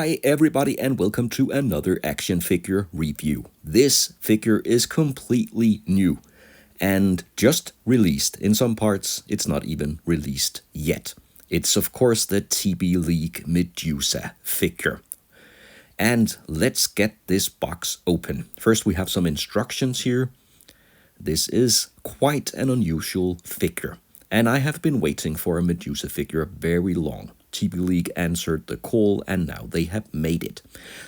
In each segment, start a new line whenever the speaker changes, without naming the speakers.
Hi everybody and welcome to another action figure review. This figure is completely new and just released. In some parts it's not even released yet. It's of course the TBLeague Medusa figure. And let's get this box open. First we have some instructions here. This is quite an unusual figure. And I have been waiting for a Medusa figure very long. TBLeague answered the call and now they have made it.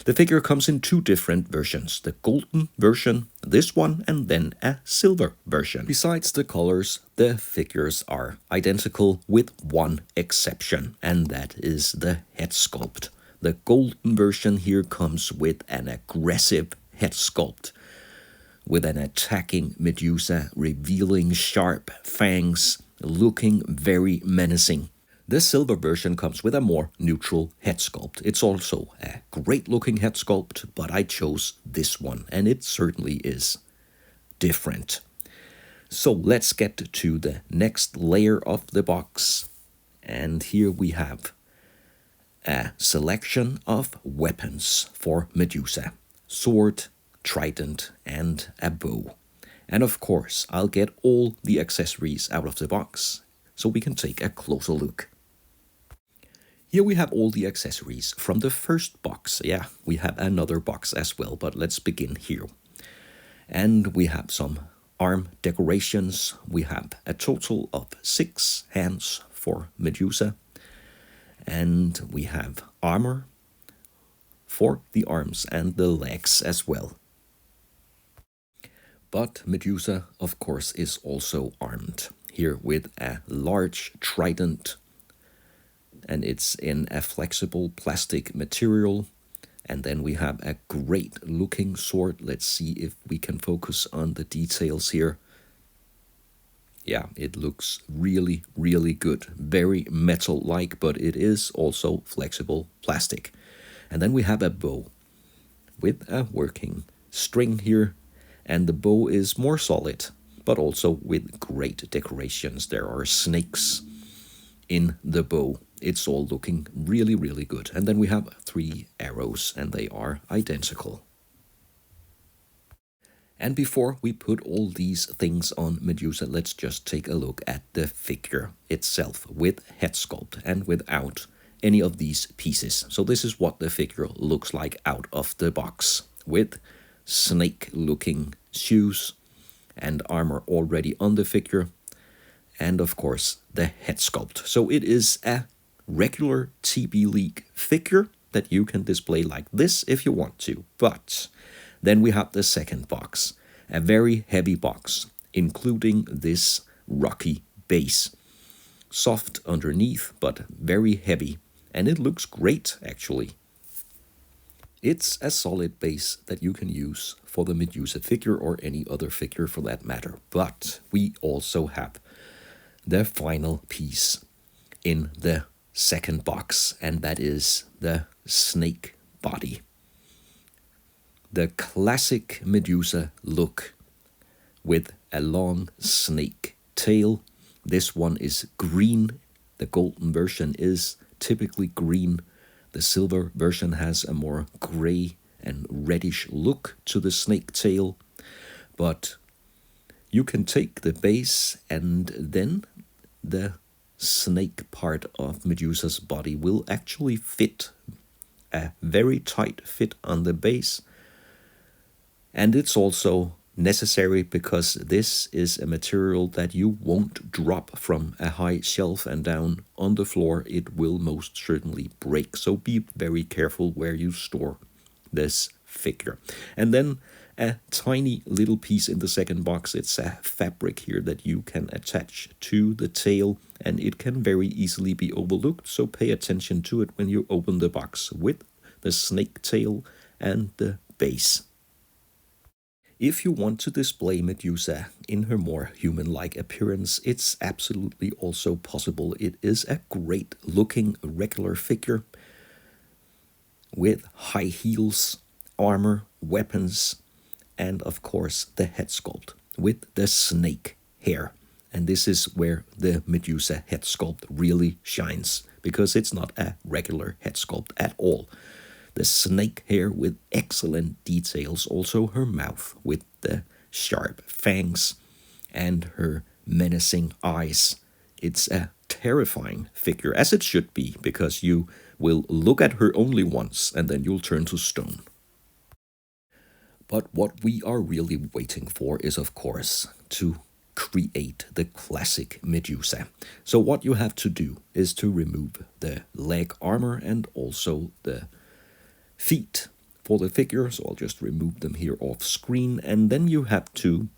The figure comes in two different versions. The golden version, this one, and then a silver version. Besides the colors, the figures are identical with one exception, and that is the head sculpt. The golden version here comes with an aggressive head sculpt, with an attacking Medusa revealing sharp fangs, looking very menacing. The silver version comes with a more neutral head sculpt. It's also a great looking head sculpt, but I chose this one and it certainly is different. So let's get to the next layer of the box. And here we have a selection of weapons for Medusa. Sword, trident, and a bow. And of course, I'll get all the accessories out of the box so we can take a closer look. Here we have all the accessories from the first box. Yeah, we have another box as well, but let's begin here. And we have some arm decorations. We have a total of 6 hands for Medusa. And we have armor for the arms and the legs as well. But Medusa, of course, is also armed here with a large trident, and it's in a flexible plastic material. And then we have a great looking sword. Let's see if we can focus on the details here. Yeah, it looks really, really good. Very metal-like, but it is also flexible plastic. And then we have a bow with a working string here. And the bow is more solid, but also with great decorations. There are snakes in the bow. It's all looking really, really good. And then we have 3 arrows, and they are identical. And before we put all these things on Medusa, let's just take a look at the figure itself with head sculpt and without any of these pieces. So this is what the figure looks like out of the box, with snake-looking shoes and armor already on the figure, and of course the head sculpt. So it is a regular TBLeague figure that you can display like this if you want to. But then we have the second box, a very heavy box, including this rocky base. Soft underneath, but very heavy, and it looks great actually. It's a solid base that you can use for the Medusa figure or any other figure for that matter. But we also have the final piece in the second box, and that is the snake body. The classic Medusa look with a long snake tail. This one is green. The golden version is typically green. The silver version has a more gray and reddish look to the snake tail. But you can take the base and then the snake part of Medusa's body will actually fit, a very tight fit on the base. And it's also necessary because this is a material that you won't drop from a high shelf and down on the floor. It will most certainly break. So be very careful where you store this figure. And then a tiny little piece in the second box. It's a fabric here that you can attach to the tail, and it can very easily be overlooked. So pay attention to it when you open the box with the snake tail and the base. If you want to display Medusa in her more human-like appearance, it's absolutely also possible. It is a great looking regular figure with high heels, armor, weapons, and of course the head sculpt with the snake hair. And this is where the Medusa head sculpt really shines, because it's not a regular head sculpt at all. the snake hair with excellent details, also her mouth with the sharp fangs and her menacing eyes. It's a terrifying figure, as it should be, because you will look at her only once and then you'll turn to stone. But what we are really waiting for is, of course, to create the classic Medusa. So what you have to do is to remove the leg armor and also the feet for the figure. So I'll just remove them here off screen, and then you have to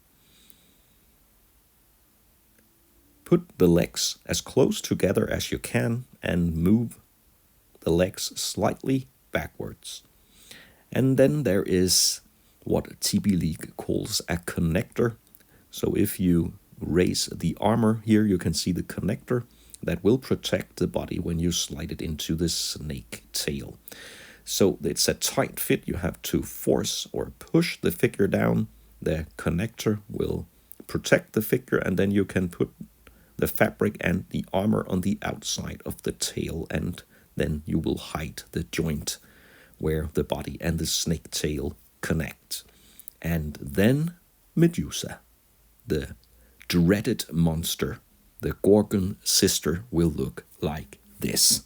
put the legs as close together as you can and move the legs slightly backwards. And then there is what TBLeague calls a connector. So if you raise the armor here, you can see the connector that will protect the body when you slide it into the snake tail. So it's a tight fit. You have to force or push the figure down. The connector will protect the figure, and then you can put the fabric and the armor on the outside of the tail, and then you will hide the joint where the body and the snake tail connect. And then Medusa, the dreaded monster, the Gorgon sister, will look like this.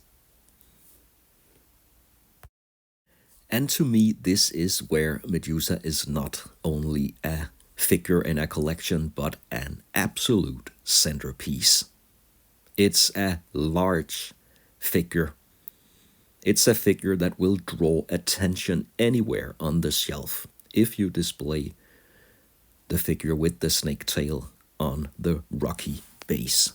And to me, this is where Medusa is not only a figure in a collection, but an absolute centerpiece. It's a large figure. It's a figure that will draw attention anywhere on the shelf if you display the figure with the snake tail on the rocky base.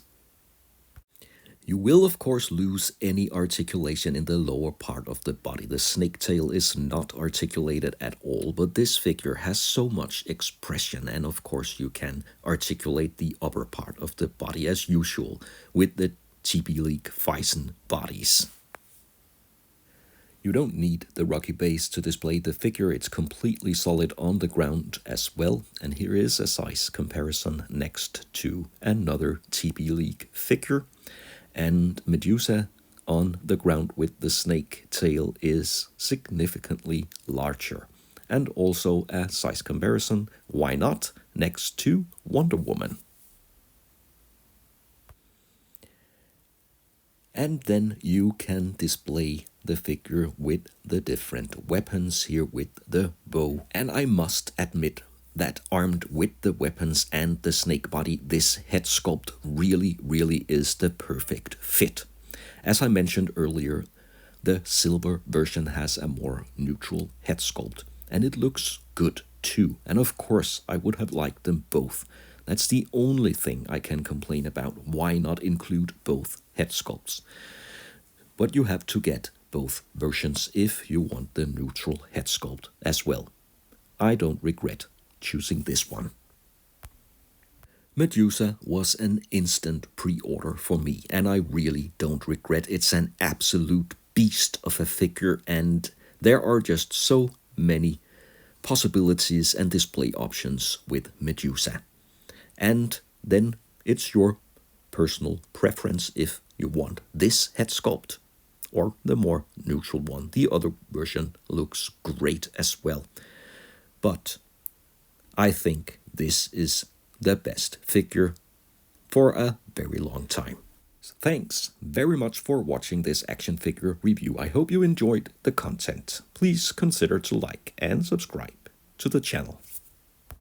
You will, of course, lose any articulation in the lower part of the body. The snake tail is not articulated at all, but this figure has so much expression, and of course you can articulate the upper part of the body as usual with the TBLeague Phicen bodies. You don't need the rocky base to display the figure. It's completely solid on the ground as well. And here is a size comparison next to another TBLeague figure. And Medusa on the ground with the snake tail is significantly larger. And also a size comparison, why not, next to Wonder Woman. And then you can display the figure with the different weapons here with the bow. And I must admit that armed with the weapons and the snake body, this head sculpt really is the perfect fit. As I mentioned earlier, the silver version has a more neutral head sculpt, and it looks good too. And of course, I would have liked them both. That's the only thing I can complain about. Why not include both head sculpts? But you have to get both versions if you want the neutral head sculpt as well. I don't regret choosing this one. Medusa was an instant pre-order for me, and I really don't regret. It's an absolute beast of a figure, and there are just so many possibilities and display options with Medusa. And then it's your personal preference if you want this head sculpt or the more neutral one. The other version looks great as well. But I think this is the best figure for a very long time. So thanks very much for watching this action figure review. I hope you enjoyed the content. Please consider to like and subscribe to the channel.